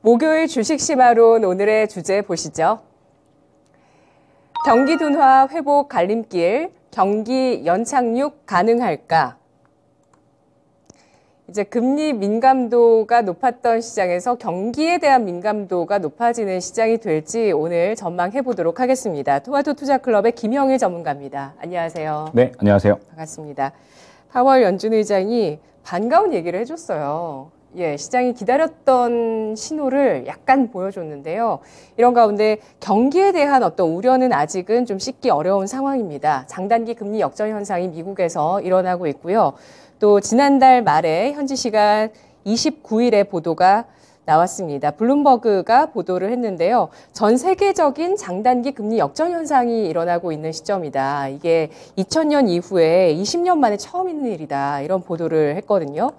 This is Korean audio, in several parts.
목요일 주식시마론 오늘의 주제 보시죠. 경기 둔화 회복 갈림길, 경기 연착륙 가능할까? 이제 금리 민감도가 높았던 시장에서 경기에 대한 민감도가 높아지는 시장이 될지 오늘 전망해 보도록 하겠습니다. 토마토 투자클럽의 김형일 전문가입니다. 안녕하세요. 네, 안녕하세요. 반갑습니다. 파월 연준 의장이 반가운 얘기를 해줬어요. 시장이 기다렸던 신호를 약간 보여줬는데요. 이런 가운데 경기에 대한 어떤 우려는 아직은 좀 씻기 어려운 상황입니다. 장단기 금리 역전 현상이 미국에서 일어나고 있고요. 또 지난달 말에 현지 시간 29일에 보도가 나왔습니다. 블룸버그가 보도를 했는데요. 전 세계적인 장단기 금리 역전 현상이 일어나고 있는 시점이다. 이게 2000년 이후에 20년 만에 처음 있는 일이다. 이런 보도를 했거든요.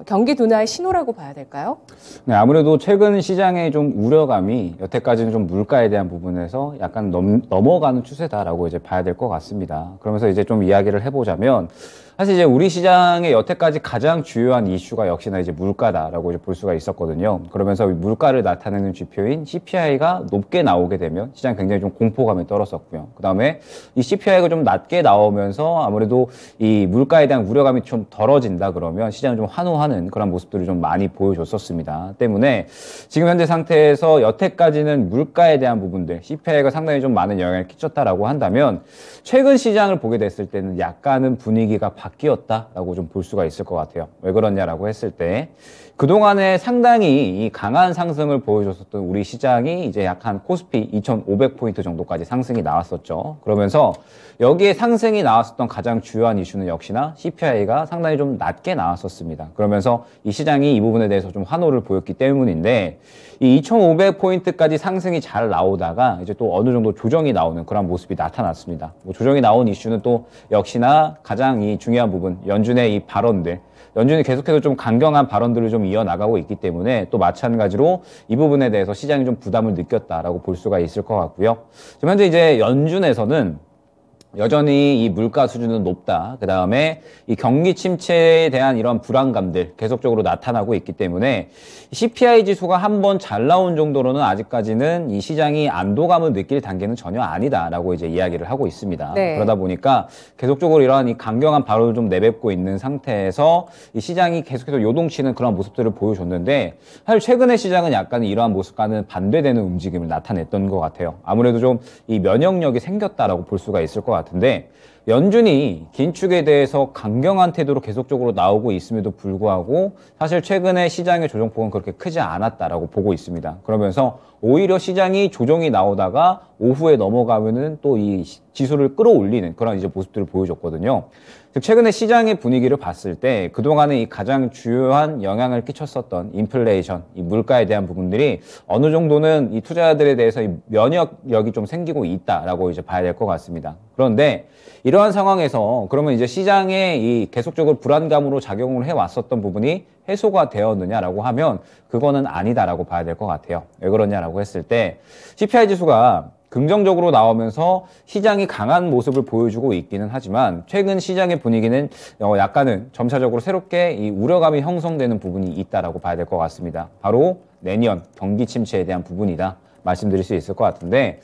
경기 둔화의 신호라고 봐야 될까요? 네, 아무래도 최근 시장의 좀 우려감이 여태까지는 좀 물가에 대한 부분에서 약간 넘어가는 추세다라고 이제 봐야 될 것 같습니다. 그러면서 이제 좀 이야기를 해보자면 사실 이제 우리 시장의 여태까지 가장 주요한 이슈가 역시나 이제 물가다라고 이제 볼 수가 있었거든요. 그러면서 물가를 나타내는 지표인 CPI가 높게 나오게 되면 시장 굉장히 좀 공포감이 떨었었고요. 그 다음에 이 CPI가 좀 낮게 나오면서 아무래도 이 물가에 대한 우려감이 좀 덜어진다 그러면 시장을 좀 환호하는 그런 모습들을 좀 많이 보여줬었습니다. 때문에 지금 현재 상태에서 여태까지는 물가에 대한 부분들, CPI가 상당히 좀 많은 영향을 끼쳤다라고 한다면 최근 시장을 보게 됐을 때는 약간은 분위기가 바뀌었다라고 좀 볼 수가 있을 것 같아요. 왜 그러냐라고 했을 때 그동안에 상당히 이 강한 상승을 보여줬었던 우리 시장이 이제 약 한 코스피 2,500포인트 정도까지 상승이 나왔었죠. 그러면서 여기에 상승이 나왔었던 가장 주요한 이슈는 역시나 CPI가 상당히 좀 낮게 나왔었습니다. 그러면서 이 시장이 이 부분에 대해서 좀 환호를 보였기 때문인데 이 2,500포인트까지 상승이 잘 나오다가 이제 또 어느 정도 조정이 나오는 그런 모습이 나타났습니다. 조정이 나온 이슈는 또 역시나 가장 이 중요한 부분, 연준의 이 발언들, 연준이 계속해서 좀 강경한 발언들을 좀 이어나가고 있기 때문에 또 마찬가지로 이 부분에 대해서 시장이 좀 부담을 느꼈다라고 볼 수가 있을 것 같고요. 지금 현재 이제 연준에서는 여전히 이 물가 수준은 높다. 그 다음에 이 경기 침체에 대한 이런 불안감들 계속적으로 나타나고 있기 때문에 CPI 지수가 한번 잘 나온 정도로는 아직까지는 이 시장이 안도감을 느낄 단계는 전혀 아니다라고 이제 이야기를 하고 있습니다. 네. 그러다 보니까 계속적으로 이러한 이 강경한 발언을 좀 내뱉고 있는 상태에서 이 시장이 계속해서 요동치는 그런 모습들을 보여줬는데 사실 최근의 시장은 약간 이러한 모습과는 반대되는 움직임을 나타냈던 것 같아요. 아무래도 좀 이 면역력이 생겼다라고 볼 수가 있을 것 같은데 연준이 긴축에 대해서 강경한 태도로 계속적으로 나오고 있음에도 불구하고 사실 최근에 시장의 조정폭은 그렇게 크지 않았다라고 보고 있습니다. 그러면서 오히려 시장이 조정이 나오다가 오후에 넘어가면은 또 이 지수를 끌어올리는 그런 이제 모습들을 보여줬거든요. 즉 최근에 시장의 분위기를 봤을 때 그동안에 이 가장 주요한 영향을 끼쳤었던 인플레이션, 이 물가에 대한 부분들이 어느 정도는 이 투자자들에 대해서 이 면역력이 좀 생기고 있다라고 이제 봐야 될 것 같습니다. 그런데 이러한 상황에서 그러면 이제 시장에 이 계속적으로 불안감으로 작용을 해왔었던 부분이 해소가 되었느냐라고 하면 그거는 아니다라고 봐야 될 것 같아요. 왜 그러냐라고 했을 때 CPI 지수가 긍정적으로 나오면서 시장이 강한 모습을 보여주고 있기는 하지만 최근 시장의 분위기는 약간은 점차적으로 새롭게 이 우려감이 형성되는 부분이 있다라고 봐야 될 것 같습니다. 바로 내년 경기 침체에 대한 부분이다 말씀드릴 수 있을 것 같은데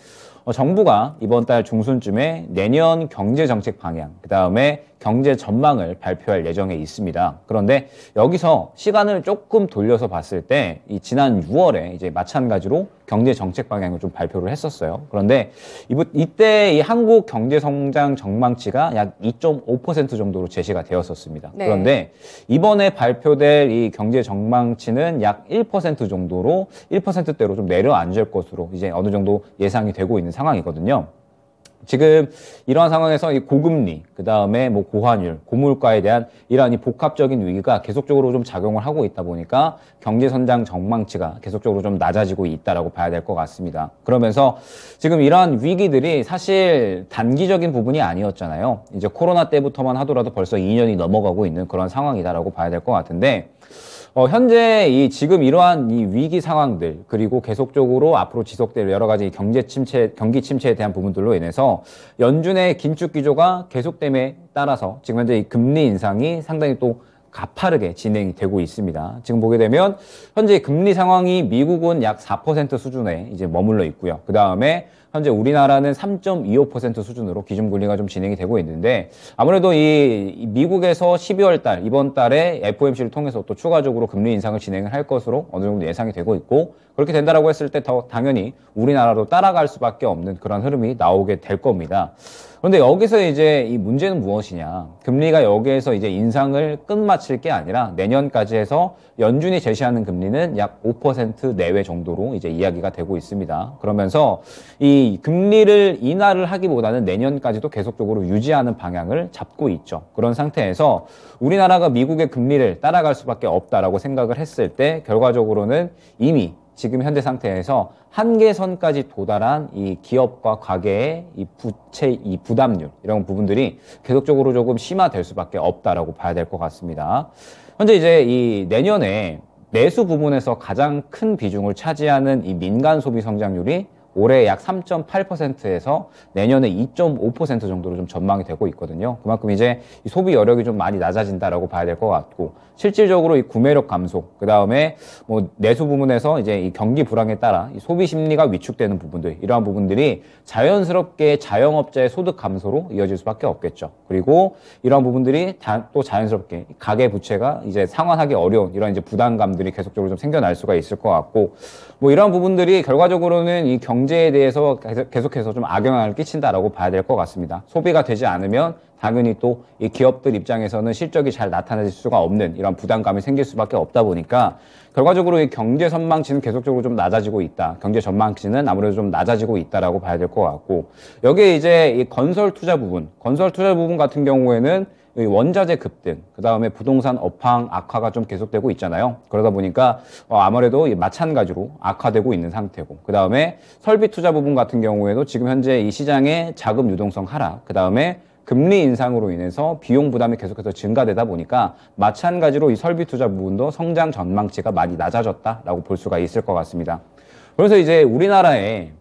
정부가 이번 달 중순쯤에 내년 경제정책 방향, 그 다음에 경제 전망을 발표할 예정에 있습니다. 그런데 여기서 시간을 조금 돌려서 봤을 때 이 지난 6월에 이제 마찬가지로 경제 정책 방향을 좀 발표를 했었어요. 그런데 이때 이 한국 경제 성장 전망치가 약 2.5% 정도로 제시가 되었었습니다. 네. 그런데 이번에 발표될 이 경제 전망치는 약 1% 정도로 1%대로 좀 내려앉을 것으로 이제 어느 정도 예상이 되고 있는 상황이거든요. 지금 이러한 상황에서 이 고금리, 그 다음에 뭐 고환율, 고물가에 대한 이러한 이 복합적인 위기가 계속적으로 좀 작용을 하고 있다 보니까 경제 성장 전망치가 계속적으로 좀 낮아지고 있다라고 봐야 될 것 같습니다. 그러면서 지금 이러한 위기들이 사실 단기적인 부분이 아니었잖아요. 이제 코로나 때부터만 하더라도 벌써 2년이 넘어가고 있는 그런 상황이다라고 봐야 될 것 같은데 현재 지금 이러한 이 위기 상황들 그리고 계속적으로 앞으로 지속될 여러 가지 경기 침체에 대한 부분들로 인해서 연준의 긴축 기조가 계속됨에 따라서 지금 현재 이 금리 인상이 상당히 또 가파르게 진행이 되고 있습니다. 지금 보게 되면 현재 금리 상황이 미국은 약 4% 수준에 이제 머물러 있고요. 그 다음에 현재 우리나라는 3.25% 수준으로 기준금리가 좀 진행이 되고 있는데 아무래도 이 미국에서 12월 달 이번 달에 FOMC를 통해서 또 추가적으로 금리 인상을 진행을 할 것으로 어느 정도 예상이 되고 있고 그렇게 된다라고 했을 때 더 당연히 우리나라도 따라갈 수밖에 없는 그런 흐름이 나오게 될 겁니다. 그런데 여기서 이제 이 문제는 무엇이냐? 금리가 여기에서 이제 인상을 끝마칠 게 아니라 내년까지 해서 연준이 제시하는 금리는 약 5% 내외 정도로 이제 이야기가 되고 있습니다. 그러면서 이 금리를 인하를 하기보다는 내년까지도 계속적으로 유지하는 방향을 잡고 있죠. 그런 상태에서 우리나라가 미국의 금리를 따라갈 수밖에 없다라고 생각을 했을 때 결과적으로는 이미 지금 현재 상태에서 한계선까지 도달한 이 기업과 가계의 이 부채, 이 부담률 이런 부분들이 계속적으로 조금 심화될 수밖에 없다라고 봐야 될 것 같습니다. 현재 이제 이 내년에 내수 부분에서 가장 큰 비중을 차지하는 이 민간 소비 성장률이 올해 약 3.8%에서 내년에 2.5% 정도로 좀 전망이 되고 있거든요. 그만큼 이제 이 소비 여력이 좀 많이 낮아진다라고 봐야 될 것 같고, 실질적으로 이 구매력 감소, 그 다음에 뭐 내수 부분에서 이제 이 경기 불황에 따라 이 소비 심리가 위축되는 부분들, 이러한 부분들이 자연스럽게 자영업자의 소득 감소로 이어질 수밖에 없겠죠. 그리고 이러한 부분들이 또 자연스럽게 가계 부채가 이제 상환하기 어려운 이런 이제 부담감들이 계속적으로 좀 생겨날 수가 있을 것 같고, 뭐 이러한 부분들이 결과적으로는 이 경제에 대해서 계속해서 좀 악영향을 끼친다라고 봐야 될 것 같습니다. 소비가 되지 않으면 당연히 또 이 기업들 입장에서는 실적이 잘 나타날 수가 없는 이런 부담감이 생길 수밖에 없다 보니까 결과적으로 이 경제 전망치는 계속적으로 좀 낮아지고 있다. 경제 전망치는 아무래도 좀 낮아지고 있다라고 봐야 될 것 같고, 여기에 이제 이 건설 투자 부분 같은 경우에는 이 원자재 급등, 그 다음에 부동산 업황 악화가 좀 계속되고 있잖아요. 그러다 보니까 아무래도 마찬가지로 악화되고 있는 상태고, 그 다음에 설비 투자 부분 같은 경우에도 지금 현재 이 시장의 자금 유동성 하락, 그 다음에 금리 인상으로 인해서 비용 부담이 계속해서 증가되다 보니까 마찬가지로 이 설비 투자 부분도 성장 전망치가 많이 낮아졌다라고 볼 수가 있을 것 같습니다. 그래서 이제 우리나라의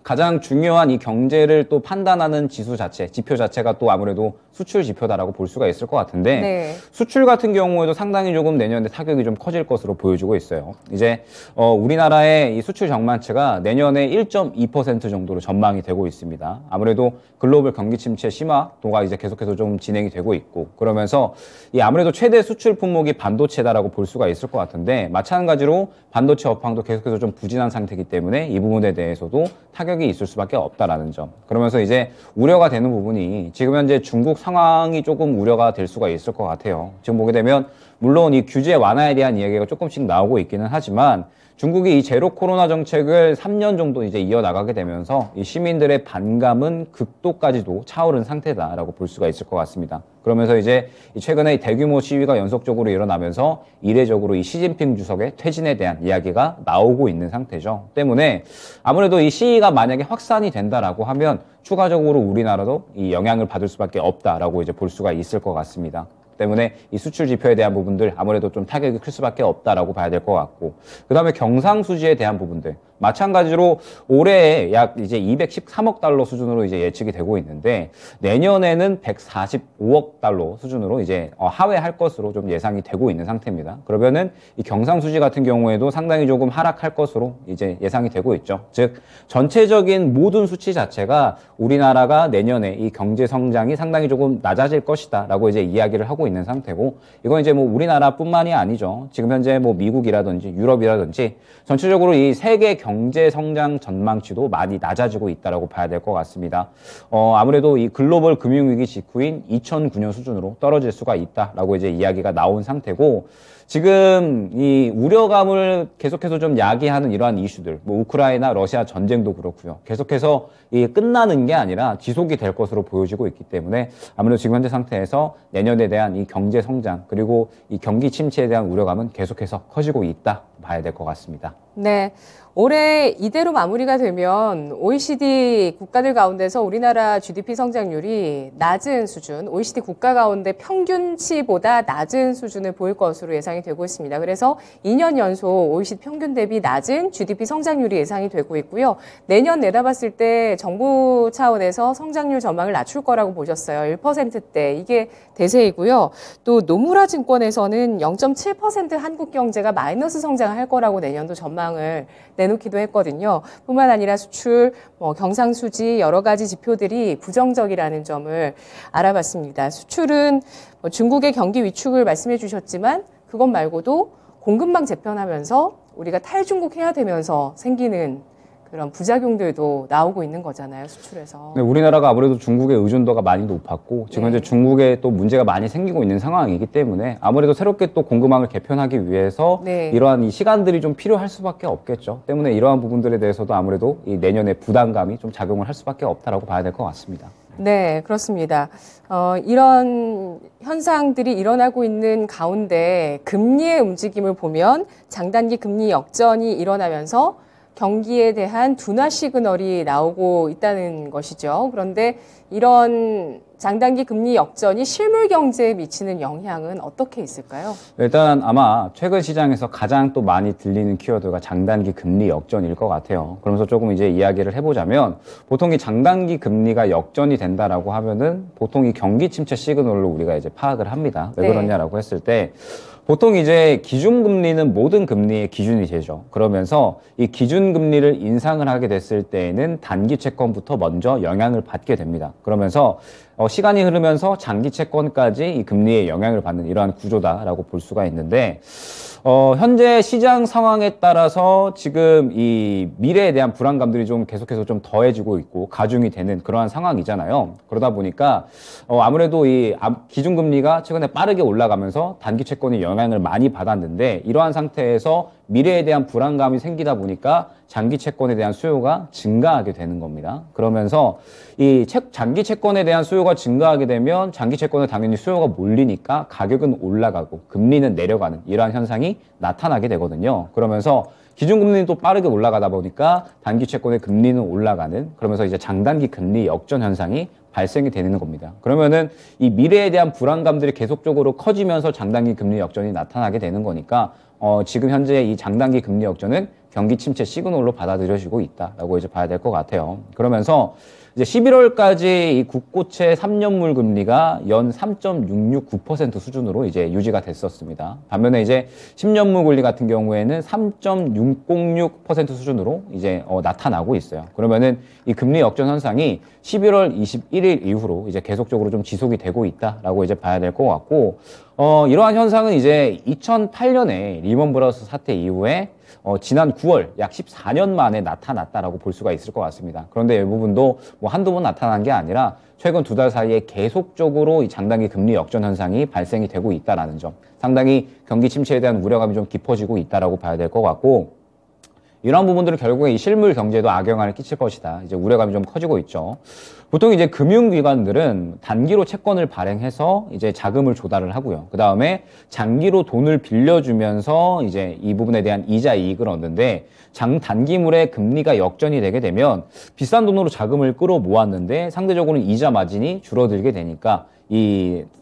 가장 중요한 이 경제를 또 판단하는 지표 자체가 또 아무래도 수출 지표다라고 볼 수가 있을 것 같은데, 네. 수출 같은 경우에도 상당히 조금 내년에 타격이 좀 커질 것으로 보여지고 있어요. 이제 우리나라의 이 수출 전망치가 내년에 1.2% 정도로 전망이 되고 있습니다. 아무래도 글로벌 경기 침체 심화도가 이제 계속해서 좀 진행이 되고 있고, 그러면서 이 아무래도 최대 수출 품목이 반도체다라고 볼 수가 있을 것 같은데, 마찬가지로 반도체 업황도 계속해서 좀 부진한 상태이기 때문에 이 부분에 대해서도 타격이 있을 수밖에 없다라는 점. 그러면서 이제 우려가 되는 부분이 지금 현재 중국 상황이 조금 우려가 될 수가 있을 것 같아요. 지금 보게 되면 물론 이 규제 완화에 대한 이야기가 조금씩 나오고 있기는 하지만 중국이 이 제로 코로나 정책을 3년 정도 이제 이어나가게 되면서 이 시민들의 반감은 극도까지도 차오른 상태다라고 볼 수가 있을 것 같습니다. 그러면서 이제 최근에 대규모 시위가 연속적으로 일어나면서 이례적으로 이 시진핑 주석의 퇴진에 대한 이야기가 나오고 있는 상태죠. 때문에 아무래도 이 시위가 만약에 확산이 된다라고 하면 추가적으로 우리나라도 이 영향을 받을 수밖에 없다라고 이제 볼 수가 있을 것 같습니다. 때문에 이 수출 지표에 대한 부분들 아무래도 좀 타격이 클 수밖에 없다라고 봐야 될 것 같고, 그 다음에 경상수지에 대한 부분들 마찬가지로 올해 약 이제 213억 달러 수준으로 이제 예측이 되고 있는데 내년에는 145억 달러 수준으로 이제 하회할 것으로 좀 예상이 되고 있는 상태입니다. 그러면은 이 경상수지 같은 경우에도 상당히 조금 하락할 것으로 이제 예상이 되고 있죠. 즉 전체적인 모든 수치 자체가 우리나라가 내년에 이 경제 성장이 상당히 조금 낮아질 것이다라고 이제 이야기를 하고 있는 상태고, 이건 이제 뭐 우리나라뿐만이 아니죠. 지금 현재 뭐 미국이라든지 유럽이라든지 전체적으로 이 세계 경제 성장 전망치도 많이 낮아지고 있다라고 봐야 될 것 같습니다. 아무래도 이 글로벌 금융위기 직후인 2009년 수준으로 떨어질 수가 있다라고 이제 이야기가 나온 상태고, 지금 이 우려감을 계속해서 좀 야기하는 이러한 이슈들, 뭐 우크라이나 러시아 전쟁도 그렇고요. 계속해서 이 끝나는 게 아니라 지속이 될 것으로 보여지고 있기 때문에 아무래도 지금 현재 상태에서 내년에 대한 이 경제 성장 그리고 이 경기 침체에 대한 우려감은 계속해서 커지고 있다 봐야 될 것 같습니다. 네. 올해 이대로 마무리가 되면 OECD 국가들 가운데서 우리나라 GDP 성장률이 낮은 수준, OECD 국가 가운데 평균치보다 낮은 수준을 보일 것으로 예상이 되고 있습니다. 그래서 2년 연속 OECD 평균 대비 낮은 GDP 성장률이 예상이 되고 있고요. 내년 내다봤을 때 정부 차원에서 성장률 전망을 낮출 거라고 보셨어요. 1%대. 이게 대세이고요. 또 노무라 증권에서는 0.7% 한국 경제가 마이너스 성장을 할 거라고 내년도 전망을 내놓기도 했거든요. 뿐만 아니라 수출, 경상수지 여러 가지 지표들이 부정적이라는 점을 알아봤습니다. 수출은 중국의 경기 위축을 말씀해 주셨지만 그것 말고도 공급망 재편하면서 우리가 탈중국 해야 되면서 생기는 그런 부작용들도 나오고 있는 거잖아요, 수출에서. 네, 우리나라가 아무래도 중국의 의존도가 많이 높았고 지금 현재 중국에 또 문제가 많이 생기고 있는 상황이기 때문에 아무래도 새롭게 또 공급망을 개편하기 위해서 이러한 이 시간들이 좀 필요할 수밖에 없겠죠. 때문에 이러한 부분들에 대해서도 아무래도 이 내년에 부담감이 좀 작용을 할 수밖에 없다라고 봐야 될 것 같습니다. 네, 그렇습니다. 이런 현상들이 일어나고 있는 가운데 금리의 움직임을 보면 장단기 금리 역전이 일어나면서 경기에 대한 둔화 시그널이 나오고 있다는 것이죠. 그런데 이런 장단기 금리 역전이 실물 경제에 미치는 영향은 어떻게 있을까요? 일단 아마 최근 시장에서 가장 또 많이 들리는 키워드가 장단기 금리 역전일 것 같아요. 그러면서 조금 이제 이야기를 해보자면 보통 이 장단기 금리가 역전이 된다라고 하면은 보통 이 경기 침체 시그널로 우리가 이제 파악을 합니다. 왜 그러냐라고 했을 때 보통 이제 기준금리는 모든 금리의 기준이 되죠. 그러면서 이 기준금리를 인상을 하게 됐을 때에는 단기 채권부터 먼저 영향을 받게 됩니다. 그러면서 시간이 흐르면서 장기 채권까지 이 금리에 영향을 받는 이러한 구조다라고 볼 수가 있는데 현재 시장 상황에 따라서 지금 이 미래에 대한 불안감들이 좀 계속해서 좀 더해지고 있고 가중이 되는 그러한 상황이잖아요. 그러다 보니까 아무래도 이 기준금리가 최근에 빠르게 올라가면서 단기 채권이 영향을 많이 받았는데 이러한 상태에서 미래에 대한 불안감이 생기다 보니까 장기 채권에 대한 수요가 증가하게 되는 겁니다. 그러면서 이 장기 채권에 대한 수요가 증가하게 되면 장기 채권에 당연히 수요가 몰리니까 가격은 올라가고 금리는 내려가는 이러한 현상이 나타나게 되거든요. 그러면서 기준금리는 또 빠르게 올라가다 보니까 단기 채권의 금리는 올라가는 그러면서 이제 장단기 금리 역전 현상이 발생이 되는 겁니다. 그러면은 이 미래에 대한 불안감들이 계속적으로 커지면서 장단기 금리 역전이 나타나게 되는 거니까 지금 현재 이 장단기 금리 역전은 경기 침체 시그널로 받아들여지고 있다라고 이제 봐야 될 것 같아요. 그러면서 이제 11월까지 이 국고채 3년물 금리가 연 3.669% 수준으로 이제 유지가 됐었습니다. 반면에 이제 10년물 금리 같은 경우에는 3.606% 수준으로 이제 나타나고 있어요. 그러면은 이 금리 역전 현상이 11월 21일 이후로 이제 계속적으로 좀 지속이 되고 있다라고 이제 봐야 될 것 같고 이러한 현상은 이제 2008년에 리먼 브라더스 사태 이후에 지난 9월 약 14년 만에 나타났다라고 볼 수가 있을 것 같습니다. 그런데 이 부분도 뭐 한두 번 나타난 게 아니라 최근 2달 사이에 계속적으로 이 장단기 금리 역전 현상이 발생이 되고 있다라는 점, 상당히 경기 침체에 대한 우려감이 좀 깊어지고 있다라고 봐야 될 것 같고 이러한 부분들은 결국에 이 실물 경제에도 악영향을 끼칠 것이다. 이제 우려감이 좀 커지고 있죠. 보통 이제 금융기관들은 단기로 채권을 발행해서 이제 자금을 조달을 하고요. 그 다음에 장기로 돈을 빌려주면서 이제 이 부분에 대한 이자 이익을 얻는데 단기물의 금리가 역전이 되게 되면 비싼 돈으로 자금을 끌어모았는데 상대적으로는 이자 마진이 줄어들게 되니까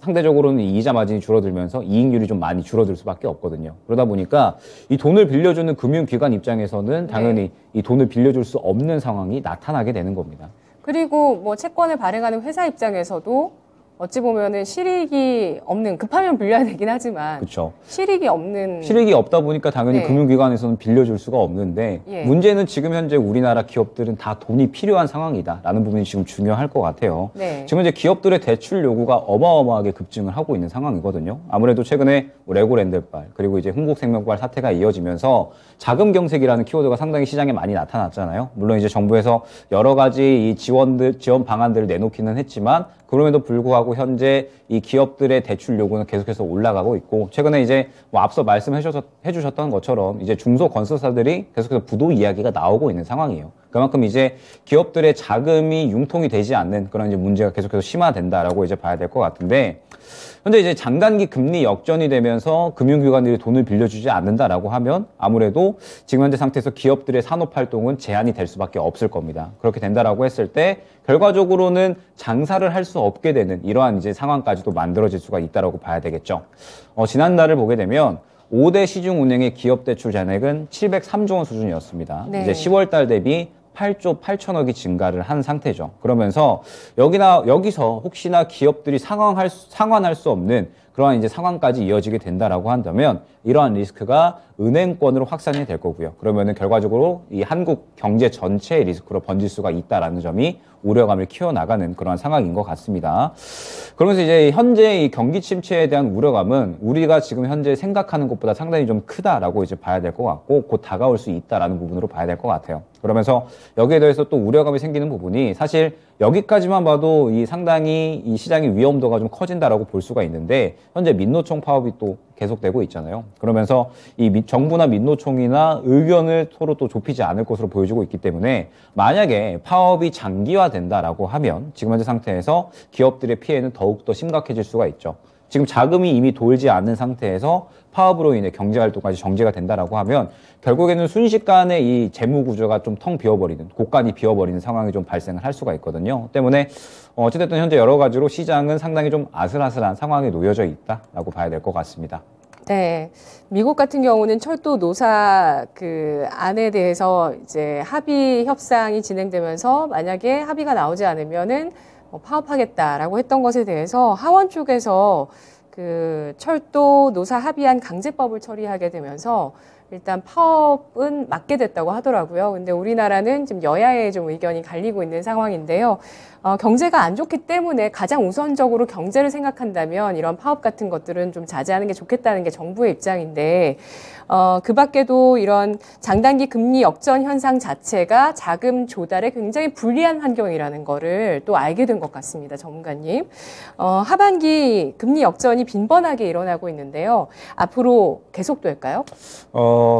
상대적으로는 이 이자 마진이 줄어들면서 이익률이 좀 많이 줄어들 수밖에 없거든요. 그러다 보니까 이 돈을 빌려주는 금융기관 입장에서는 당연히 이 돈을 빌려줄 수 없는 상황이 나타나게 되는 겁니다. 그리고 뭐 채권을 발행하는 회사 입장에서도 어찌 보면은 실익이 없는, 급하면 빌려야 되긴 하지만 그렇죠. 실익이 없다 보니까 당연히 금융기관에서는 빌려줄 수가 없는데 문제는 지금 현재 우리나라 기업들은 다 돈이 필요한 상황이다라는 부분이 지금 중요할 것 같아요. 지금 현재 기업들의 대출 요구가 어마어마하게 급증을 하고 있는 상황이거든요. 아무래도 최근에 레고랜드발 그리고 이제 흥국생명발 사태가 이어지면서 자금 경색이라는 키워드가 상당히 시장에 많이 나타났잖아요. 물론 이제 정부에서 여러 가지 이 지원 방안들을 내놓기는 했지만 그럼에도 불구하고 현재 이 기업들의 대출 요구는 계속해서 올라가고 있고 최근에 이제 뭐 앞서 말씀해 주셨던 것처럼 이제 중소건설사들이 계속해서 부도 이야기가 나오고 있는 상황이에요. 그만큼 이제 기업들의 자금이 융통이 되지 않는 그런 이제 문제가 계속해서 심화된다라고 이제 봐야 될 것 같은데 현재 이제 장단기 금리 역전이 되면서 금융기관들이 돈을 빌려주지 않는다라고 하면 아무래도 지금 현재 상태에서 기업들의 산업 활동은 제한이 될 수밖에 없을 겁니다. 그렇게 된다라고 했을 때 결과적으로는 장사를 할 수 없게 되는 이러한 이제 상황까지도 만들어질 수가 있다라고 봐야 되겠죠. 지난달을 보게 되면 5대 시중은행의 기업 대출 잔액은 703조 원 수준이었습니다. 네. 이제 10월 달 대비 8조 8천억이 증가를 한 상태죠. 그러면서 여기서 혹시나 기업들이 상환할 수 없는 그러한 이제 상황까지 이어지게 된다라고 한다면 이러한 리스크가 은행권으로 확산이 될 거고요. 그러면은 결과적으로 이 한국 경제 전체의 리스크로 번질 수가 있다라는 점이 우려감을 키워나가는 그런 상황인 것 같습니다. 그러면서 이제 현재 이 경기 침체에 대한 우려감은 우리가 지금 현재 생각하는 것보다 상당히 좀 크다라고 이제 봐야 될 것 같고 곧 다가올 수 있다라는 부분으로 봐야 될 것 같아요. 그러면서 여기에 대해서 또 우려감이 생기는 부분이 사실 여기까지만 봐도 이 상당히 이 시장의 위험도가 좀 커진다라고 볼 수가 있는데 현재 민노총 파업이 또 계속되고 있잖아요. 그러면서 이 정부나 민노총이나 의견을 서로 또 좁히지 않을 것으로 보여지고 있기 때문에 만약에 파업이 장기화된다라고 하면 지금 현재 상태에서 기업들의 피해는 더욱더 심각해질 수가 있죠. 지금 자금이 이미 돌지 않는 상태에서 파업으로 인해 경제활동까지 정지가 된다라고 하면 결국에는 순식간에 이 재무 구조가 좀 텅 비어버리는, 곳간이 비어버리는 상황이 좀 발생을 할 수가 있거든요. 때문에 어찌됐든 현재 여러 가지로 시장은 상당히 좀 아슬아슬한 상황에 놓여져 있다라고 봐야 될 것 같습니다. 네. 미국 같은 경우는 철도 노사 그 안에 대해서 이제 합의 협상이 진행되면서 만약에 합의가 나오지 않으면은 파업하겠다라고 했던 것에 대해서 하원 쪽에서 그 철도 노사 합의안 강제법을 처리하게 되면서 일단 파업은 막게 됐다고 하더라고요. 근데 우리나라는 지금 여야의 좀 의견이 갈리고 있는 상황인데요. 경제가 안 좋기 때문에 가장 우선적으로 경제를 생각한다면 이런 파업 같은 것들은 좀 자제하는 게 좋겠다는 게 정부의 입장인데, 그 밖에도 이런 장단기 금리 역전 현상 자체가 자금 조달에 굉장히 불리한 환경이라는 거를 또 알게 된 것 같습니다. 전문가님. 하반기 금리 역전이 빈번하게 일어나고 있는데요. 앞으로 계속될까요?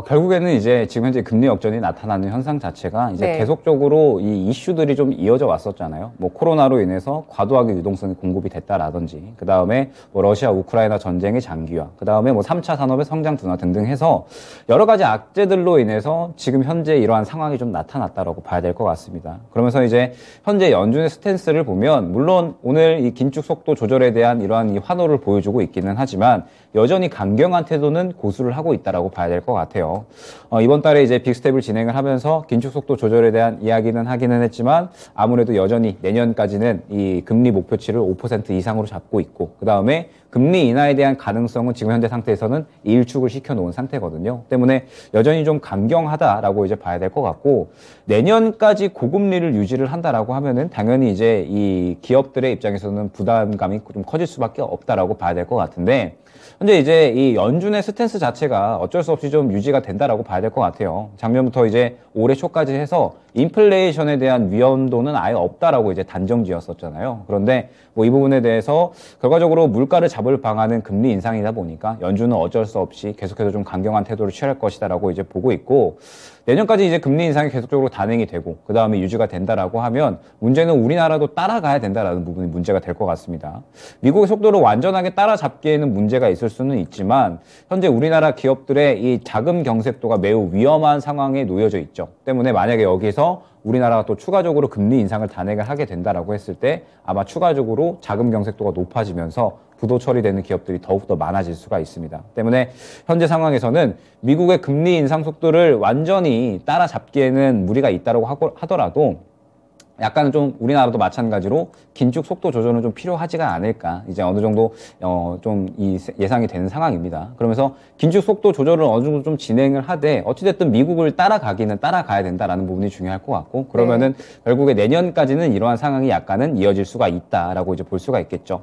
결국에는 이제 지금 현재 금리 역전이 나타나는 현상 자체가 이제 네. 계속적으로 이 이슈들이 좀 이어져 왔었잖아요. 뭐 코로나로 인해서 과도하게 유동성이 공급이 됐다라든지, 그 다음에 뭐 러시아 우크라이나 전쟁의 장기화, 그 다음에 뭐 3차 산업의 성장 둔화 등등 해서 여러 가지 악재들로 인해서 지금 현재 이러한 상황이 좀 나타났다라고 봐야 될 것 같습니다. 그러면서 이제 현재 연준의 스탠스를 보면 물론 오늘 이 긴축 속도 조절에 대한 이러한 이 환호를 보여주고 있기는 하지만 여전히 강경한 태도는 고수를 하고 있다라고 봐야 될 것 같아요. 이번 달에 이제 빅스텝을 진행을 하면서 긴축 속도 조절에 대한 이야기는 하기는 했지만 아무래도 여전히 내년까지는 이 금리 목표치를 5% 이상으로 잡고 있고, 그 다음에 금리 인하에 대한 가능성은 지금 현재 상태에서는 일축을 시켜놓은 상태거든요. 때문에 여전히 좀 강경하다라고 이제 봐야 될 것 같고, 내년까지 고금리를 유지를 한다라고 하면은 당연히 이제 이 기업들의 입장에서는 부담감이 좀 커질 수밖에 없다라고 봐야 될 것 같은데, 현재 이제 이 연준의 스탠스 자체가 어쩔 수 없이 좀 유지가 된다라고 봐야 될 것 같아요. 작년부터 이제 올해 초까지 해서 인플레이션에 대한 위험도는 아예 없다라고 이제 단정 지었었잖아요. 그런데 뭐 이 부분에 대해서 결과적으로 물가를 잡을 방안은 금리 인상이다 보니까 연준은 어쩔 수 없이 계속해서 좀 강경한 태도를 취할 것이다라고 이제 보고 있고, 내년까지 이제 금리 인상이 계속적으로 단행이 되고 그 다음에 유지가 된다라고 하면 문제는 우리나라도 따라가야 된다라는 부분이 문제가 될 것 같습니다. 미국의 속도를 완전하게 따라잡기에는 문제가 있을 수는 있지만 현재 우리나라 기업들의 이 자금 경색도가 매우 위험한 상황에 놓여져 있죠. 때문에 만약에 여기서 우리나라가 또 추가적으로 금리 인상을 단행을 하게 된다라고 했을 때 아마 추가적으로 자금 경색도가 높아지면서 부도 처리되는 기업들이 더욱더 많아질 수가 있습니다. 때문에 현재 상황에서는 미국의 금리 인상 속도를 완전히 따라잡기에는 무리가 있다고 하더라도 약간은 좀 우리나라도 마찬가지로 긴축 속도 조절은 좀 필요하지가 않을까, 이제 어느 정도 좀 예상이 되는 상황입니다. 그러면서 긴축 속도 조절을 어느 정도 좀 진행을 하되 어찌됐든 미국을 따라가기는 따라가야 된다라는 부분이 중요할 것 같고, 그러면은 결국에 내년까지는 이러한 상황이 약간은 이어질 수가 있다라고 이제 볼 수가 있겠죠.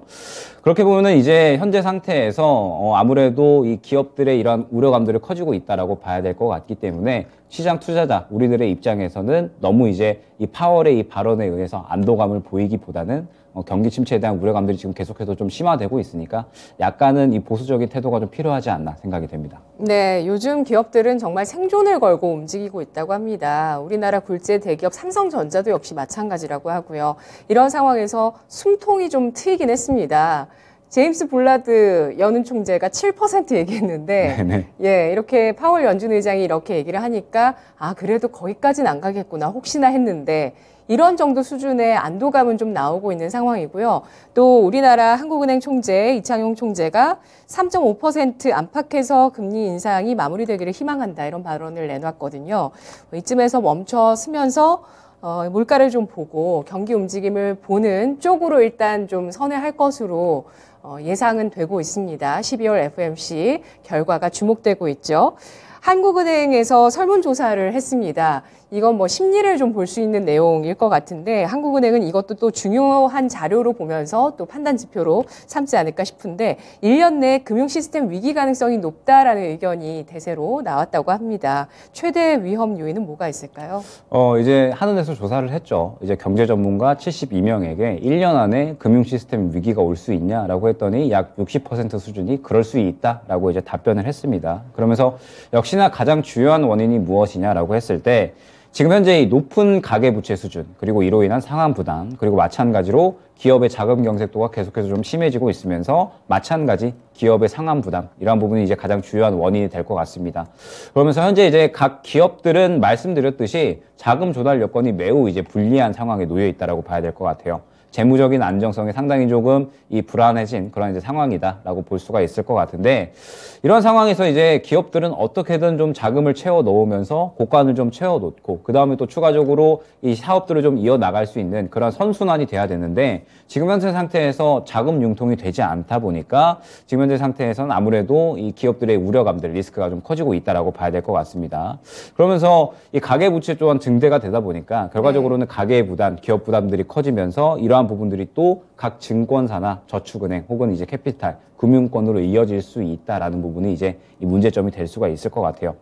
그렇게 보면은 이제 현재 상태에서 아무래도 이 기업들의 이러한 우려감들이 커지고 있다라고 봐야 될 것 같기 때문에 시장 투자자 우리들의 입장에서는 너무 이제 이 파월의 이 발언에 의해서 안도감을 보이기보다는 경기 침체에 대한 우려감들이 지금 계속해서 좀 심화되고 있으니까 약간은 이 보수적인 태도가 좀 필요하지 않나 생각이 됩니다. 네, 요즘 기업들은 정말 생존을 걸고 움직이고 있다고 합니다. 우리나라 굴제 대기업 삼성전자도 역시 마찬가지라고 하고요. 이런 상황에서 숨통이 좀 트이긴 했습니다. 제임스 볼라드 연은 총재가 7% 얘기했는데, 네네. 예, 이렇게 파월 연준 의장이 이렇게 얘기를 하니까, 아, 그래도 거기까지는 안 가겠구나, 혹시나 했는데, 이런 정도 수준의 안도감은 좀 나오고 있는 상황이고요. 또 우리나라 한국은행 총재 이창용 총재가 3.5% 안팎에서 금리 인상이 마무리되기를 희망한다, 이런 발언을 내놨거든요. 이쯤에서 멈춰 서면서 물가를 좀 보고 경기 움직임을 보는 쪽으로 일단 좀 선회할 것으로 예상은 되고 있습니다. 12월 FOMC 결과가 주목되고 있죠. 한국은행에서 설문조사를 했습니다. 이건 뭐 심리를 좀 볼 수 있는 내용일 것 같은데 한국은행은 이것도 또 중요한 자료로 보면서 또 판단 지표로 삼지 않을까 싶은데 1년 내 금융 시스템 위기 가능성이 높다라는 의견이 대세로 나왔다고 합니다. 최대 위험 요인은 뭐가 있을까요? 이제 한은에서 조사를 했죠. 이제 경제 전문가 72명에게 1년 안에 금융 시스템 위기가 올 수 있냐라고 했더니 약 60% 수준이 그럴 수 있다라고 이제 답변을 했습니다. 그러면서 역시나 가장 주요한 원인이 무엇이냐라고 했을 때 지금 현재 이 높은 가계부채 수준, 그리고 이로 인한 상환 부담, 그리고 마찬가지로 기업의 자금 경색도가 계속해서 좀 심해지고 있으면서 마찬가지 기업의 상환 부담, 이러한 부분이 이제 가장 주요한 원인이 될 것 같습니다. 그러면서 현재 이제 각 기업들은 말씀드렸듯이 자금 조달 여건이 매우 이제 불리한 상황에 놓여 있다라고 봐야 될 것 같아요. 재무적인 안정성이 상당히 조금 이 불안해진 그런 이제 상황이다라고 볼 수가 있을 것 같은데 이런 상황에서 이제 기업들은 어떻게든 좀 자금을 채워 넣으면서 고관을 좀 채워 놓고 그 다음에 또 추가적으로 이 사업들을 좀 이어 나갈 수 있는 그런 선순환이 돼야 되는데 지금 현재 상태에서 자금 융통이 되지 않다 보니까 지금 현재 상태에서는 아무래도 이 기업들의 우려감들 리스크가 좀 커지고 있다라고 봐야 될 것 같습니다. 그러면서 이 가계부채 또한 증대가 되다 보니까 결과적으로는 가계 부담, 기업 부담들이 커지면서 이러한 부분들이 또 각 증권사나 저축은행 혹은 이제 캐피탈, 금융권으로 이어질 수 있다라는 부분이 이제 이 문제점이 될 수가 있을 것 같아요.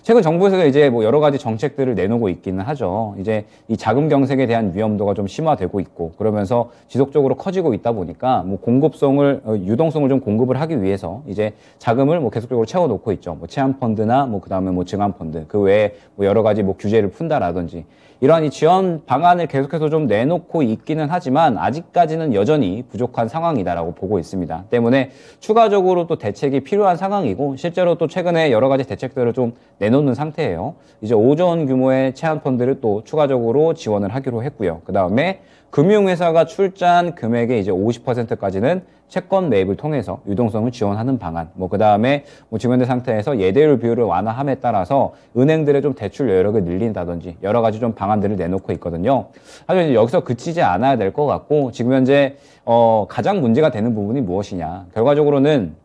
최근 정부에서 이제 뭐 여러 가지 정책들을 내놓고 있기는 하죠. 이제 이 자금 경색에 대한 위험도가 좀 심화되고 있고 그러면서 지속적으로 커지고 있다 보니까 뭐 유동성을 좀 공급을 하기 위해서 이제 자금을 뭐 계속적으로 채워놓고 있죠. 뭐 채권펀드나 뭐 그다음에 뭐 증환펀드 그 외에 뭐 여러 가지 뭐 규제를 푼다라든지 이러한 이 지원 방안을 계속해서 좀 내놓고 있기는 하지만 아직까지는 여전히 부족한 상황이다라고 보고 있습니다. 때문에 추가적으로 또 대책이 필요한 상황이고 실제로 또 최근에 여러 가지 대책들을 좀 내놓는 상태예요. 이제 5조 원 규모의 채권펀드를 또 추가적으로 지원을 하기로 했고요. 그 다음에 금융회사가 출자한 금액의 이제 50%까지는 채권 매입을 통해서 유동성을 지원하는 방안, 뭐 그 다음에 뭐 지금 현재 상태에서 예대율 비율을 완화함에 따라서 은행들의 좀 대출 여력을 늘린다든지 여러 가지 좀 방안들을 내놓고 있거든요. 하지만 이제 여기서 그치지 않아야 될 것 같고 지금 현재 가장 문제가 되는 부분이 무엇이냐? 결과적으로는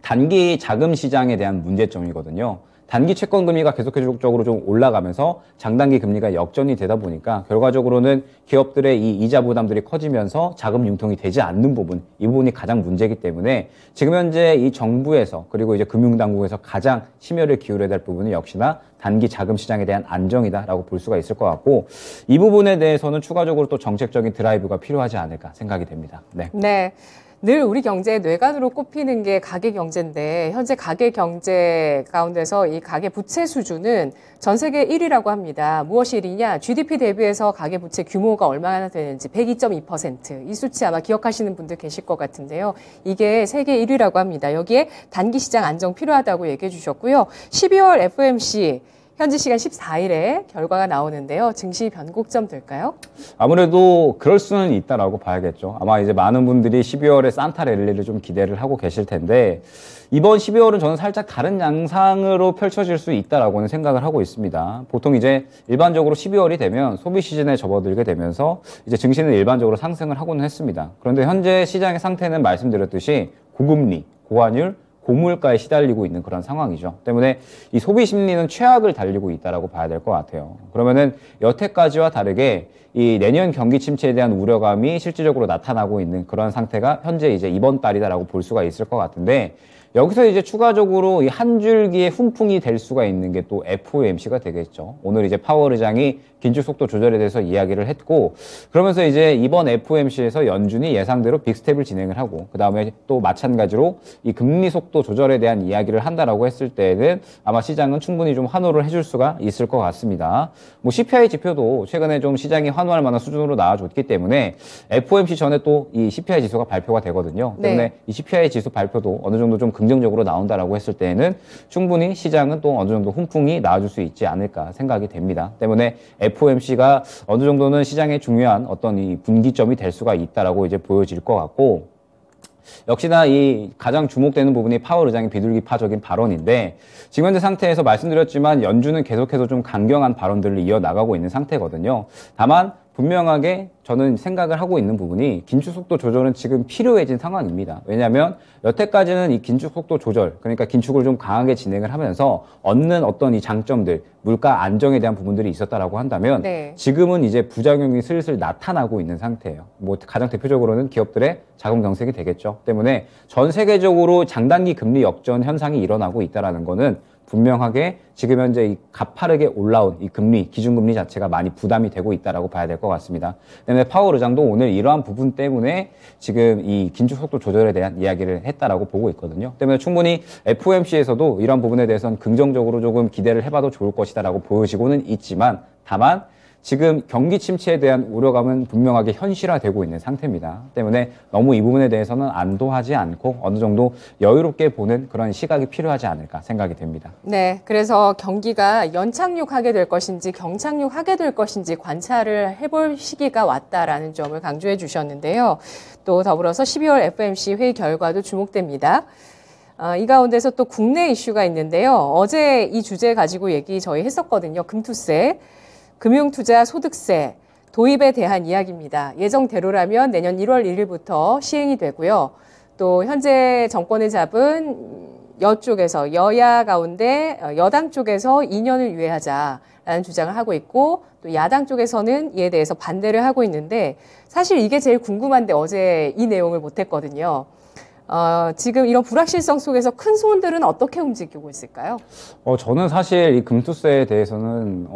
단기 자금 시장에 대한 문제점이거든요. 단기 채권 금리가 계속적으로 좀 올라가면서 장단기 금리가 역전이 되다 보니까 결과적으로는 기업들의 이 이자 부담들이 커지면서 자금 융통이 되지 않는 부분, 이 부분이 가장 문제이기 때문에 지금 현재 이 정부에서 그리고 이제 금융당국에서 가장 심혈을 기울여야 될 부분은 역시나 단기 자금 시장에 대한 안정이다라고 볼 수가 있을 것 같고 이 부분에 대해서는 추가적으로 또 정책적인 드라이브가 필요하지 않을까 생각이 됩니다. 네. 네. 늘 우리 경제의 뇌관으로 꼽히는 게 가계 경제인데 현재 가계 경제 가운데서 이 가계 부채 수준은 전 세계 1위라고 합니다. 무엇이 1위냐? GDP 대비해서 가계 부채 규모가 얼마나 되는지 102.2%. 이 수치 아마 기억하시는 분들 계실 것 같은데요. 이게 세계 1위라고 합니다. 여기에 단기 시장 안정 필요하다고 얘기해 주셨고요. 12월 FOMC 현지 시간 14일에 결과가 나오는데요. 증시 변곡점 될까요? 아무래도 그럴 수는 있다라고 봐야겠죠. 아마 이제 많은 분들이 12월에 산타 랠리를 좀 기대를 하고 계실 텐데 이번 12월은 저는 살짝 다른 양상으로 펼쳐질 수 있다라고는 생각을 하고 있습니다. 보통 이제 일반적으로 12월이 되면 소비 시즌에 접어들게 되면서 이제 증시는 일반적으로 상승을 하고는 했습니다. 그런데 현재 시장의 상태는 말씀드렸듯이 고금리, 고환율, 고물가에 시달리고 있는 그런 상황이죠. 때문에 이 소비 심리는 최악을 달리고 있다라고 봐야 될 것 같아요. 그러면은 여태까지와 다르게 이 내년 경기 침체에 대한 우려감이 실질적으로 나타나고 있는 그런 상태가 현재 이제 이번 달이다라고 볼 수가 있을 것 같은데 여기서 이제 추가적으로 이 한 줄기의 훈풍이 될 수가 있는 게 또 FOMC가 되겠죠. 오늘 이제 파월 의장이 긴축 속도 조절에 대해서 이야기를 했고, 그러면서 이제 이번 FOMC에서 연준이 예상대로 빅스텝을 진행을 하고, 그 다음에 또 마찬가지로 이 금리 속도 조절에 대한 이야기를 한다라고 했을 때는 아마 시장은 충분히 좀 환호를 해줄 수가 있을 것 같습니다. 뭐 CPI 지표도 최근에 좀 시장이 환호할 만한 수준으로 나와줬기 때문에 FOMC 전에 또 이 CPI 지수가 발표가 되거든요. 때문에 네. 이 CPI 지수 발표도 어느 정도 좀 긍정적으로 나온다라고 했을 때는 충분히 시장은 또 어느 정도 훈풍이 나와줄 수 있지 않을까 생각이 됩니다. 때문에 FOMC가 어느 정도는 시장의 중요한 어떤 이 분기점이 될 수가 있다라고 이제 보여질 것 같고, 역시나 이 가장 주목되는 부분이 파월 의장의 비둘기파적인 발언인데, 지금 현재 상태에서 말씀드렸지만 연준은 계속해서 좀 강경한 발언들을 이어나가고 있는 상태거든요. 다만 분명하게 저는 생각을 하고 있는 부분이 긴축 속도 조절은 지금 필요해진 상황입니다. 왜냐하면 여태까지는 이 긴축 속도 조절, 그러니까 긴축을 좀 강하게 진행을 하면서 얻는 어떤 이 장점들, 물가 안정에 대한 부분들이 있었다라고 한다면 네. 지금은 이제 부작용이 슬슬 나타나고 있는 상태예요. 뭐 가장 대표적으로는 기업들의 자금 경색이 되겠죠. 때문에 전 세계적으로 장단기 금리 역전 현상이 일어나고 있다라는 거는 분명하게 지금 현재 이 가파르게 올라온 이 금리, 기준금리 자체가 많이 부담이 되고 있다라고 봐야 될 것 같습니다. 때문에 파월 의장도 오늘 이러한 부분 때문에 지금 이 긴축 속도 조절에 대한 이야기를 했다라고 보고 있거든요. 때문에 충분히 FOMC에서도 이러한 부분에 대해서는 긍정적으로 조금 기대를 해봐도 좋을 것이다라고 보여지고는 있지만, 다만 지금 경기 침체에 대한 우려감은 분명하게 현실화되고 있는 상태입니다. 때문에 너무 이 부분에 대해서는 안도하지 않고 어느 정도 여유롭게 보는 그런 시각이 필요하지 않을까 생각이 됩니다. 네, 그래서 경기가 연착륙하게 될 것인지 경착륙하게 될 것인지 관찰을 해볼 시기가 왔다라는 점을 강조해 주셨는데요. 또 더불어서 12월 FOMC 회의 결과도 주목됩니다. 이 가운데서 또 국내 이슈가 있는데요. 어제 이 주제 가지고 얘기 저희 했었거든요. 금투세, 금융투자 소득세 도입에 대한 이야기입니다. 예정대로라면 내년 1월 1일부터 시행이 되고요. 또 현재 정권을 잡은 여쪽에서 여야 가운데 여당 쪽에서 2년을 유예하자라는 주장을 하고 있고, 또 야당 쪽에서는 이에 대해서 반대를 하고 있는데, 사실 이게 제일 궁금한데 어제 이 내용을 못했거든요. 지금 이런 불확실성 속에서 큰 손들은 어떻게 움직이고 있을까요? 저는 사실 이 금투세에 대해서는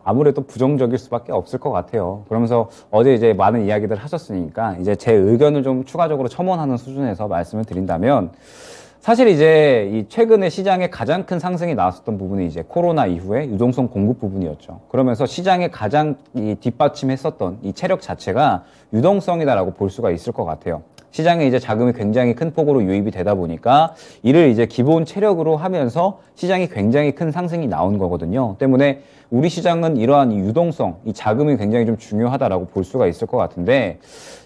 아무래도 부정적일 수밖에 없을 것 같아요. 그러면서 어제 이제 많은 이야기들 하셨으니까 이제 제 의견을 좀 추가적으로 첨언하는 수준에서 말씀을 드린다면, 사실 이제 이 최근에 시장에 가장 큰 상승이 나왔었던 부분이 이제 코로나 이후에 유동성 공급 부분이었죠. 그러면서 시장에 가장 이 뒷받침했었던 이 체력 자체가 유동성이다라고 볼 수가 있을 것 같아요. 시장에 이제 자금이 굉장히 큰 폭으로 유입이 되다 보니까 이를 이제 기본 체력으로 하면서 시장이 굉장히 큰 상승이 나온 거거든요. 때문에 우리 시장은 이러한 이 유동성, 이 자금이 굉장히 좀 중요하다라고 볼 수가 있을 것 같은데,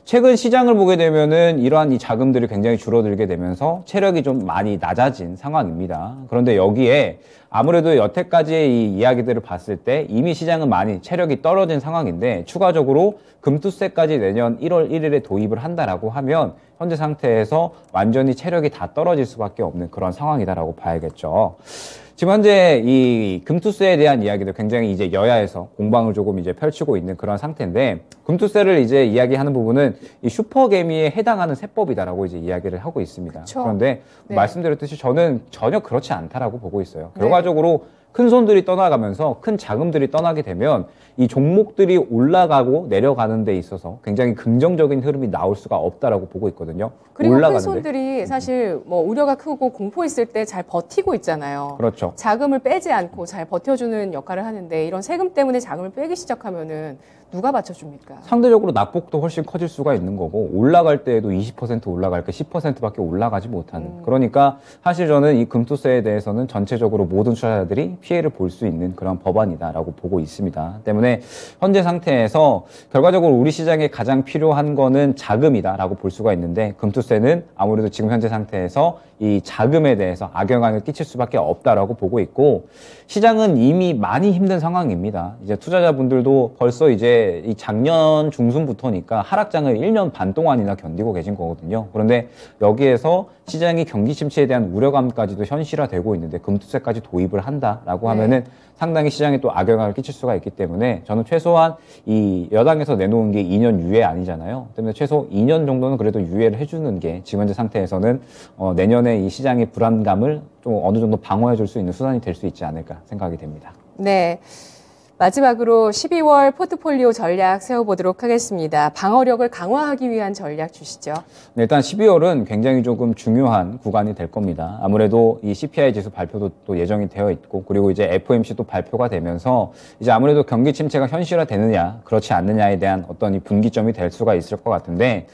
최근 시장을 보게 되면은 이러한 이 자금들이 굉장히 줄어들게 되면서 체력이 좀 많이 낮아진 상황입니다. 그런데 여기에 아무래도 여태까지의 이 이야기들을 봤을 때 이미 시장은 많이 체력이 떨어진 상황인데, 추가적으로 금투세까지 내년 1월 1일에 도입을 한다라고 하면 현재 상태에서 완전히 체력이 다 떨어질 수밖에 없는 그런 상황이다라고 봐야겠죠. 지금 현재 이 금투세에 대한 이야기도 굉장히 이제 여야에서 공방을 조금 이제 펼치고 있는 그런 상태인데, 금투세를 이제 이야기하는 부분은 이 슈퍼개미에 해당하는 세법이다라고 이제 이야기를 하고 있습니다. 그쵸? 그런데 네. 말씀드렸듯이 저는 전혀 그렇지 않다라고 보고 있어요. 결과적으로 큰 손들이 떠나가면서 큰 자금들이 떠나게 되면 이 종목들이 올라가고 내려가는 데 있어서 굉장히 긍정적인 흐름이 나올 수가 없다라고 보고 있거든요. 그리고 큰 올라가는데. 손들이 사실 뭐 우려가 크고 공포 있을 때 잘 버티고 있잖아요. 그렇죠. 자금을 빼지 않고 잘 버텨주는 역할을 하는데, 이런 세금 때문에 자금을 빼기 시작하면은 누가 받쳐줍니까? 상대적으로 낙폭도 훨씬 커질 수가 있는 거고, 올라갈 때에도 20% 올라갈 게 10%밖에 올라가지 못하는. 그러니까 사실 저는 이 금투세에 대해서는 전체적으로 모든 투자자들이 피해를 볼 수 있는 그런 법안이다라고 보고 있습니다. 때문에 현재 상태에서 결과적으로 우리 시장에 가장 필요한 거는 자금이다라고 볼 수가 있는데, 금투세는 아무래도 지금 현재 상태에서 이 자금에 대해서 악영향을 끼칠 수밖에 없다라고 보고 있고, 시장은 이미 많이 힘든 상황입니다. 이제 투자자분들도 벌써 이제 이 작년 중순부터니까 하락장을 1년 반 동안이나 견디고 계신 거거든요. 그런데 여기에서 시장이 경기 침체에 대한 우려감까지도 현실화되고 있는데 금투세까지 도입을 한다라고 하면은 상당히 시장에 또 악영향을 끼칠 수가 있기 때문에, 저는 최소한 이 여당에서 내놓은 게 2년 유예 아니잖아요. 때문에 최소 2년 정도는 그래도 유예를 해주는 게 지금 현재 상태에서는 내년에 내년에 이 시장의 불안감을 좀 어느 정도 방어해 줄 수 있는 수단이 될 수 있지 않을까 생각이 됩니다. 네. 마지막으로 12월 포트폴리오 전략 세워보도록 하겠습니다. 방어력을 강화하기 위한 전략 주시죠. 네, 일단 12월은 굉장히 조금 중요한 구간이 될 겁니다. 아무래도 이 CPI 지수 발표도 또 예정이 되어 있고, 그리고 이제 FOMC도 발표가 되면서 이제 아무래도 경기 침체가 현실화되느냐, 그렇지 않느냐에 대한 어떤 이 분기점이 될 수가 있을 것 같은데,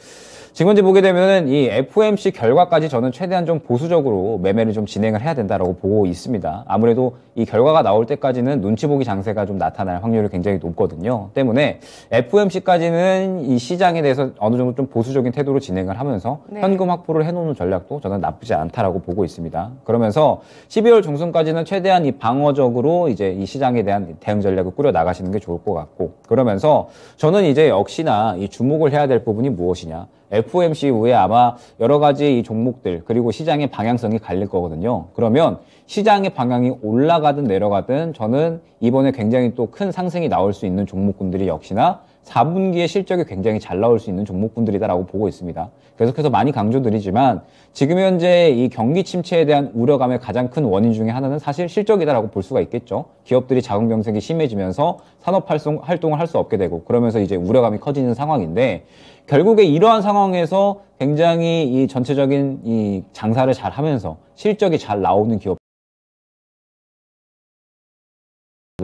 지금 현재 보게 되면은 이 FOMC 결과까지 저는 최대한 좀 보수적으로 매매를 좀 진행을 해야 된다라고 보고 있습니다. 아무래도 이 결과가 나올 때까지는 눈치 보기 장세가 좀 나타날 확률이 굉장히 높거든요. 때문에 FOMC까지는 이 시장에 대해서 어느 정도 좀 보수적인 태도로 진행을 하면서 네. 현금 확보를 해놓는 전략도 저는 나쁘지 않다라고 보고 있습니다. 그러면서 12월 중순까지는 최대한 이 방어적으로 이제 이 시장에 대한 대응 전략을 꾸려 나가시는 게 좋을 것 같고, 그러면서 저는 이제 역시나 이 주목을 해야 될 부분이 무엇이냐. FOMC 이후에 아마 여러 가지 이 종목들 그리고 시장의 방향성이 갈릴 거거든요. 그러면 시장의 방향이 올라가든 내려가든 저는 이번에 굉장히 또 큰 상승이 나올 수 있는 종목군들이 역시나 4분기에 실적이 굉장히 잘 나올 수 있는 종목군들이다라고 보고 있습니다. 계속해서 많이 강조드리지만 지금 현재 이 경기 침체에 대한 우려감의 가장 큰 원인 중에 하나는 사실 실적이다라고 볼 수가 있겠죠. 기업들이 자금 경색이 심해지면서 산업 활동을 할 수 없게 되고, 그러면서 이제 우려감이 커지는 상황인데, 결국에 이러한 상황에서 굉장히 이 전체적인 이 장사를 잘 하면서 실적이 잘 나오는 기업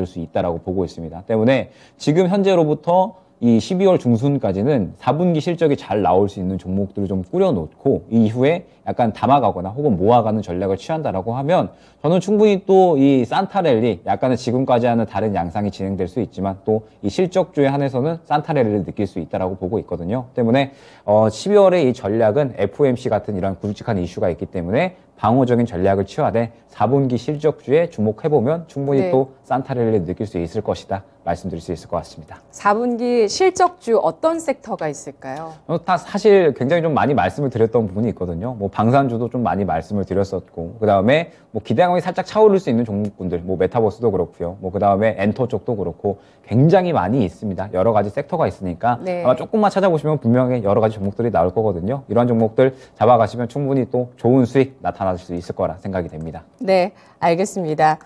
수 있다라고 보고 있습니다. 때문에 지금 현재로부터 이 12월 중순까지는 4분기 실적이 잘 나올 수 있는 종목들을 좀 꾸려놓고 이후에 약간 담아가거나 혹은 모아가는 전략을 취한다라고 하면 저는 충분히 또 이 산타랠리, 약간은 지금까지와는 다른 양상이 진행될 수 있지만 또 이 실적주에 한해서는 산타랠리를 느낄 수 있다라고 보고 있거든요. 때문에 12월의 이 전략은 FOMC 같은 이런 굵직한 이슈가 있기 때문에 방어적인 전략을 취하되 4분기 실적주에 주목해보면 충분히 네. 또 산타랠리를 느낄 수 있을 것이다 말씀드릴 수 있을 것 같습니다. 4분기 실적주 어떤 섹터가 있을까요? 다 사실 굉장히 좀 많이 말씀을 드렸던 부분이 있거든요. 뭐 방산주도 좀 많이 말씀을 드렸었고, 그 다음에 뭐 기대감이 살짝 차오를 수 있는 종목군들, 뭐 메타버스도 그렇고요. 뭐 그 다음에 엔터 쪽도 그렇고 굉장히 많이 있습니다. 여러 가지 섹터가 있으니까 네. 아마 조금만 찾아보시면 분명히 여러 가지 종목들이 나올 거거든요. 이러한 종목들 잡아가시면 충분히 또 좋은 수익 나타날 수 있을 거라 생각이 됩니다. 네, 알겠습니다.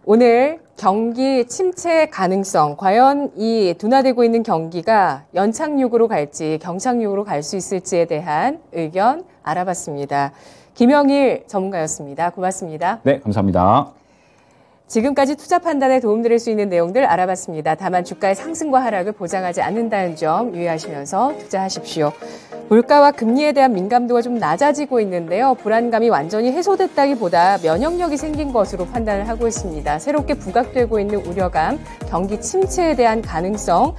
오늘 경기 침체 가능성, 과연 이 둔화되고 있는 경기가 연착륙으로 갈지 경착륙으로 갈 수 있을지에 대한 의견 알아봤습니다. 김영일 전문가였습니다. 고맙습니다. 네, 감사합니다. 지금까지 투자 판단에 도움드릴 수 있는 내용들 알아봤습니다. 다만 주가의 상승과 하락을 보장하지 않는다는 점 유의하시면서 투자하십시오. 물가와 금리에 대한 민감도가 좀 낮아지고 있는데요. 불안감이 완전히 해소됐다기보다 면역력이 생긴 것으로 판단을 하고 있습니다. 새롭게 부각되고 있는 우려감, 경기 침체에 대한 가능성,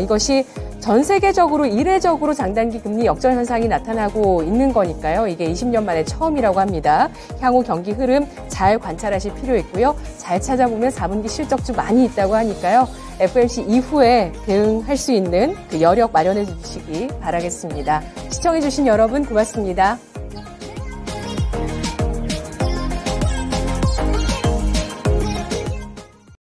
이것이 전 세계적으로 이례적으로 장단기 금리 역전 현상이 나타나고 있는 거니까요. 이게 20년 만에 처음이라고 합니다. 향후 경기 흐름 잘 관찰하실 필요 있고요. 잘 찾아보면 4분기 실적주 많이 있다고 하니까요. FOMC 이후에 대응할 수 있는 그 여력 마련해 주시기 바라겠습니다. 시청해 주신 여러분 고맙습니다.